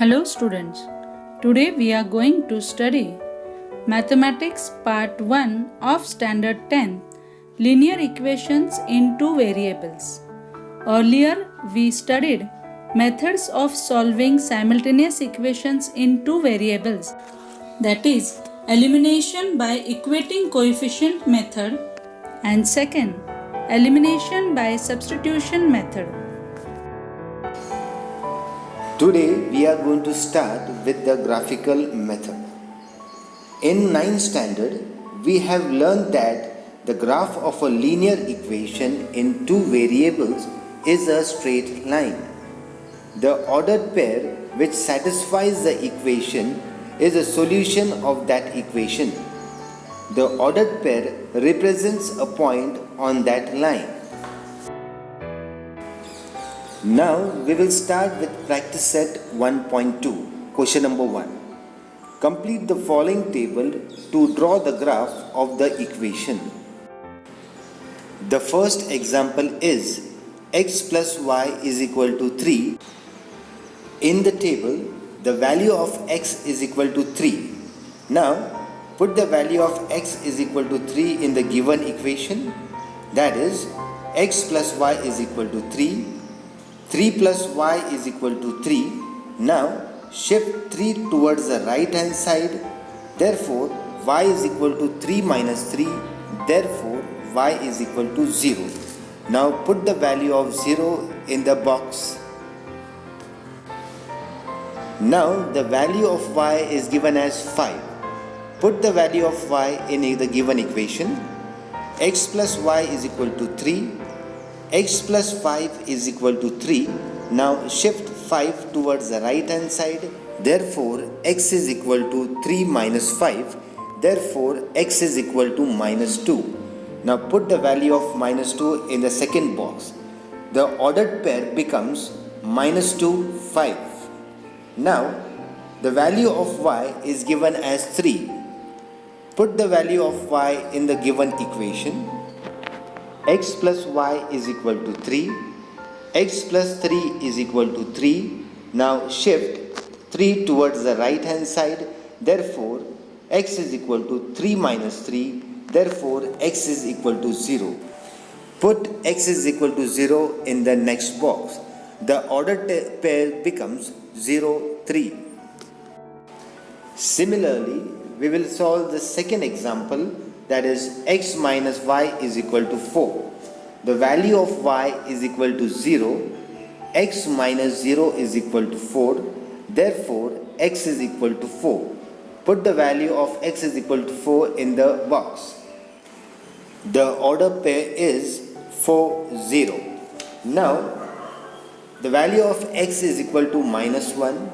Hello students, today we are going to study Mathematics Part 1 of Standard 10 Linear Equations in Two Variables. Earlier we studied methods of solving simultaneous equations in two variables, that is elimination by equating coefficient method and second elimination by substitution method. Today we are going to start with the graphical method. In 9th standard, we have learned that the graph of a linear equation in two variables is a straight line. The ordered pair which satisfies the equation is a solution of that equation. The ordered pair represents a point on that line. Now we will start with practice set 1.2. Question number 1. Complete the following table to draw the graph of the equation. The first example is x plus y is equal to 3. In the table, the value of x is equal to 3. Now put the value of x is equal to 3 in the given equation. That is, x plus y is equal to 3. 3 plus y is equal to 3. Now shift 3 towards the right hand side. Therefore y is equal to 3 minus 3. Therefore y is equal to 0. Now put the value of 0 in the box. Now the value of y is given as 5. Put the value of y in the given equation. X plus y is equal to 3. X plus 5 is equal to 3. Now shift 5 towards the right hand side. Therefore x is equal to 3 minus 5. Therefore x is equal to minus 2. Now put the value of minus 2 in the second box. The ordered pair becomes minus 2, 5. Now the value of y is given as 3. Put the value of y in the given equation. X plus y is equal to 3. X plus 3 is equal to 3. Now shift 3 towards the right hand side. Therefore x is equal to 3 minus 3. Therefore x is equal to 0. Put x is equal to 0 in the next box. The ordered pair becomes 0, 3. Similarly, we will solve the second example, that is x minus y is equal to 4. The value of y is equal to 0. X minus 0 is equal to 4. Therefore x is equal to 4. Put the value of x is equal to 4 in the box. The order pair is 4, 0. Now the value of x is equal to minus 1.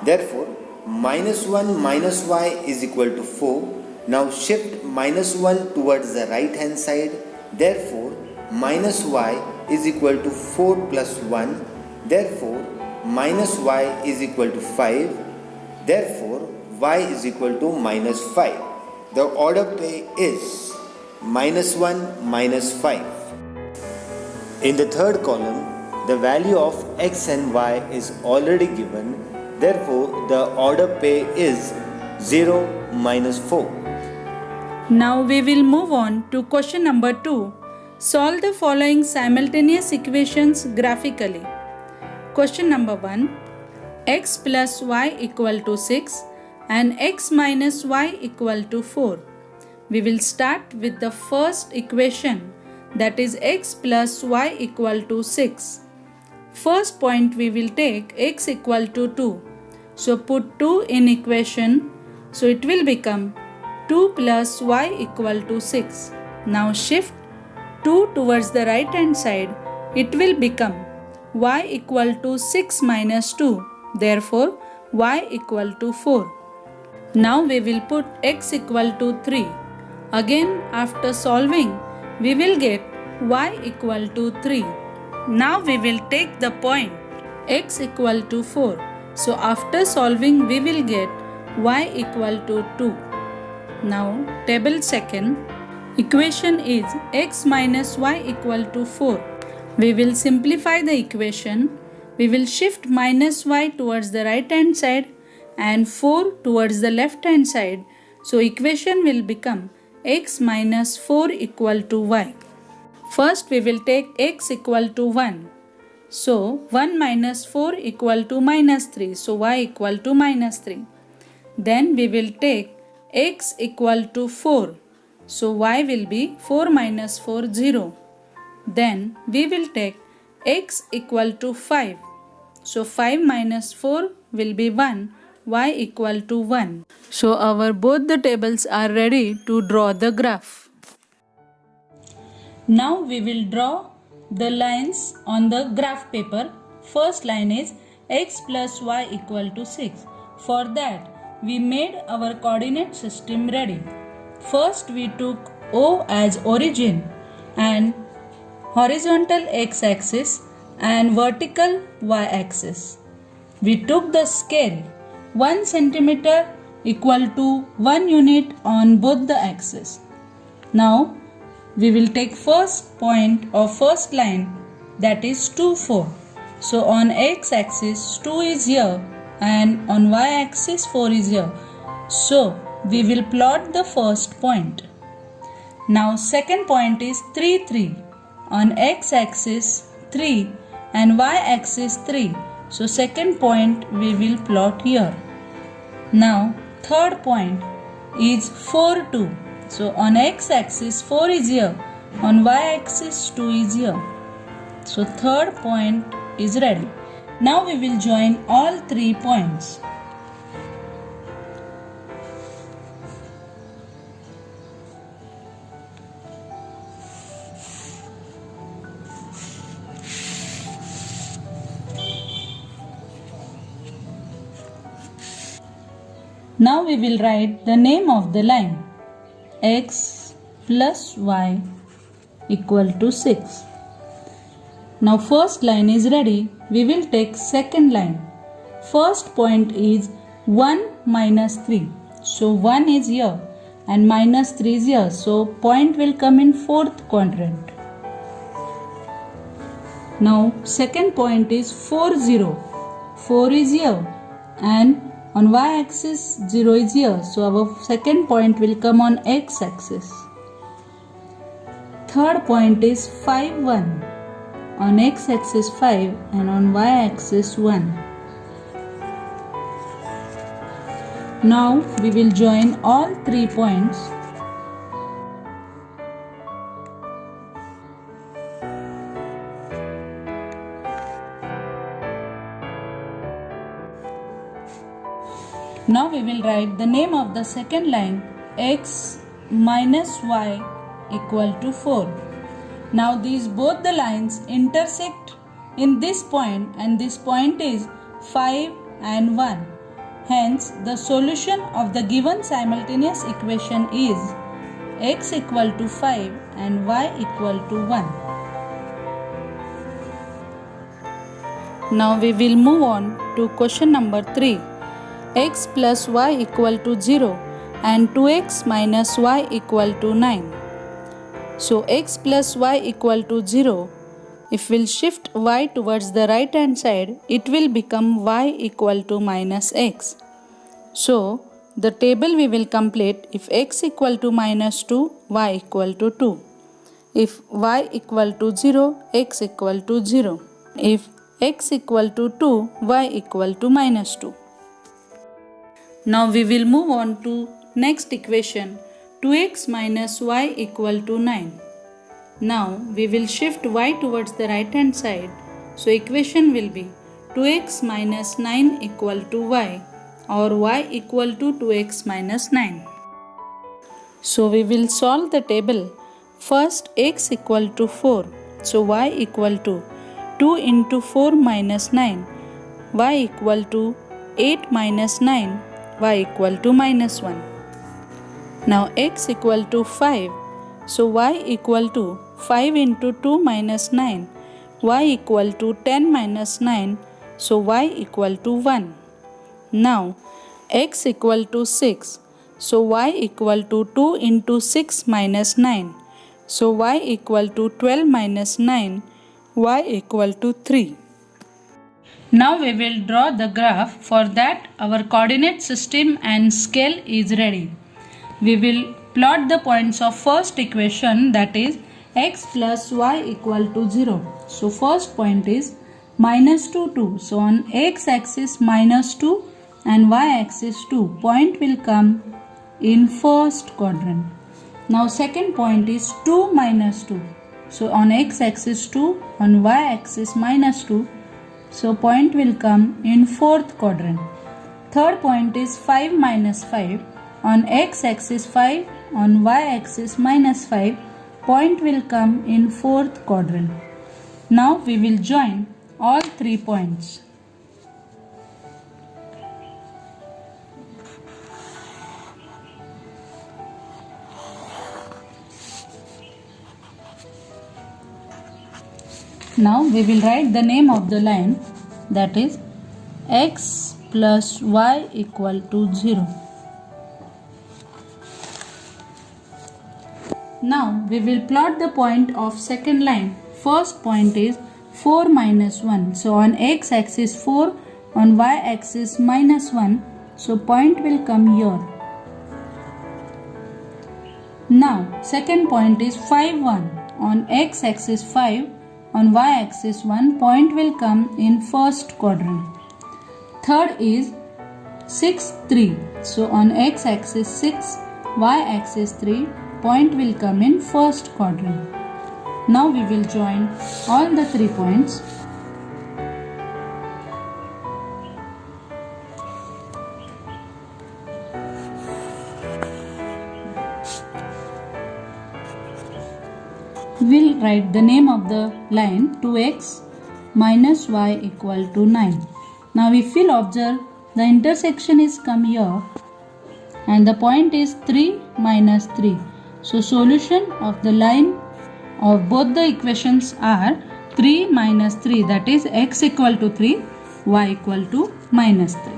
Therefore minus 1 minus y is equal to 4. Now shift minus 1 towards the right hand side. Therefore minus y is equal to 4 plus 1. Therefore minus y is equal to 5. Therefore y is equal to minus 5. The order pair is minus 1 minus 5. In the third column, the value of x and y is already given. Therefore the order pair is 0, minus 4. Now we will move on to question number 2. Solve the following simultaneous equations graphically. Question number 1. X plus y equal to 6 and x minus y equal to 4. We will start with the first equation, that is x plus y equal to 6. First point we will take x equal to 2. So put 2 in equation. So it will become 2 plus y equal to 6. Now shift 2 towards the right hand side. It will become y equal to 6 minus 2. Therefore y equal to 4. Now we will put x equal to 3. Again after solving we will get y equal to 3. Now we will take the point x equal to 4. So after solving we will get y equal to 2. Now table second, equation is x minus y equal to 4. We will simplify the equation. we will shift minus y towards the right hand side and 4 towards the left hand side. So equation will become x minus 4 equal to y. First we will take x equal to 1. So 1 minus 4 equal to minus 3. So y equal to minus 3. Then we will take x equal to 4. So y will be 4 minus 4 0. Then we will take x equal to 5. So 5 minus 4 will be 1. Y equal to 1. So our both the tables are ready to draw the graph. Now we will draw the lines on the graph paper. First line is x plus y equal to 6. For that we made our coordinate system ready. First we took O as origin and horizontal x-axis and vertical y-axis. We took the scale 1 centimeter equal to 1 unit on both the axes. Now we will take first point of first line, that is 2 4. So on x-axis 2 is here and on y-axis 4 is here. So we will plot the first point. Now second point is 3 3. On x-axis 3 and y-axis 3. So second point we will plot here. Now third point is 4 2. So on x-axis 4 is here, on y-axis 2 is here. So third point is ready. Now we will join all 3 points. Now we will write the name of the line. X plus y equal to 6. Now first line is ready. We will take second line. First point is 1 minus 3. So 1 is here and minus 3 is here. So point will come in fourth quadrant. Now second point is 4 0. 4 is here and on y-axis 0 is here. So our second point will come on x-axis. Third point is 5 1. On x-axis 5 and on y-axis 1. Now we will join all 3 points. Now we will write the name of the second line, x minus y equal to 4. Now these both the lines intersect in this point and this point is 5 and 1. Hence the solution of the given simultaneous equation is x equal to 5 and y equal to 1. Now we will move on to question number 3. X plus y equal to 0 and 2x minus y equal to 9. So x plus y equal to 0. If we'll shift y towards the right hand side, it will become y equal to minus x. So the table we will complete if x equal to minus 2, y equal to 2. If y equal to 0, x equal to 0. If x equal to 2, y equal to minus 2. Now we will move on to next equation, 2x minus y equal to 9. Now we will shift y towards the right hand side. So equation will be 2x minus 9 equal to y or y equal to 2x minus 9. So we will solve the table. First x equal to 4. So y equal to 2 into 4 minus 9. Y equal to 8 minus 9. Y equal to minus 1. Now x equal to 5. So y equal to 5 into 2 minus 9. Y equal to 10 minus 9. So y equal to 1. Now x equal to 6. So y equal to 2 into 6 minus 9. So y equal to 12 minus 9. Y equal to 3. Now we will draw the graph. For that our coordinate system and scale is ready. We will plot the points of first equation, that is x plus y equal to 0. So first point is minus 2, 2. So on x axis minus 2 and y axis 2. Point will come in first quadrant. Now second point is 2 minus 2. So on x axis 2, on y axis minus 2. So point will come in fourth quadrant. Third point is 5 minus 5. On x axis 5, on y axis minus 5. Point will come in fourth quadrant. Now we will join all 3 points. Now we will write the name of the line, that is x plus y equal to 0. Now we will plot the point of second line. First point is 4 minus 1. So on x axis 4, on y axis minus 1. So point will come here. Now second point is 5 1. On x axis 5, on y axis 1. Point will come in first quadrant. Third is 6 3. So on x axis 6, y axis 3. Point will come in first quadrant. Now we will join all the 3 points. We'll write the name of the line 2x minus y equal to 9. Now if you'll observe, the intersection is come here and the point is 3 minus 3. So solution of the line of both the equations are 3 minus 3, that is x equal to 3, y equal to minus 3.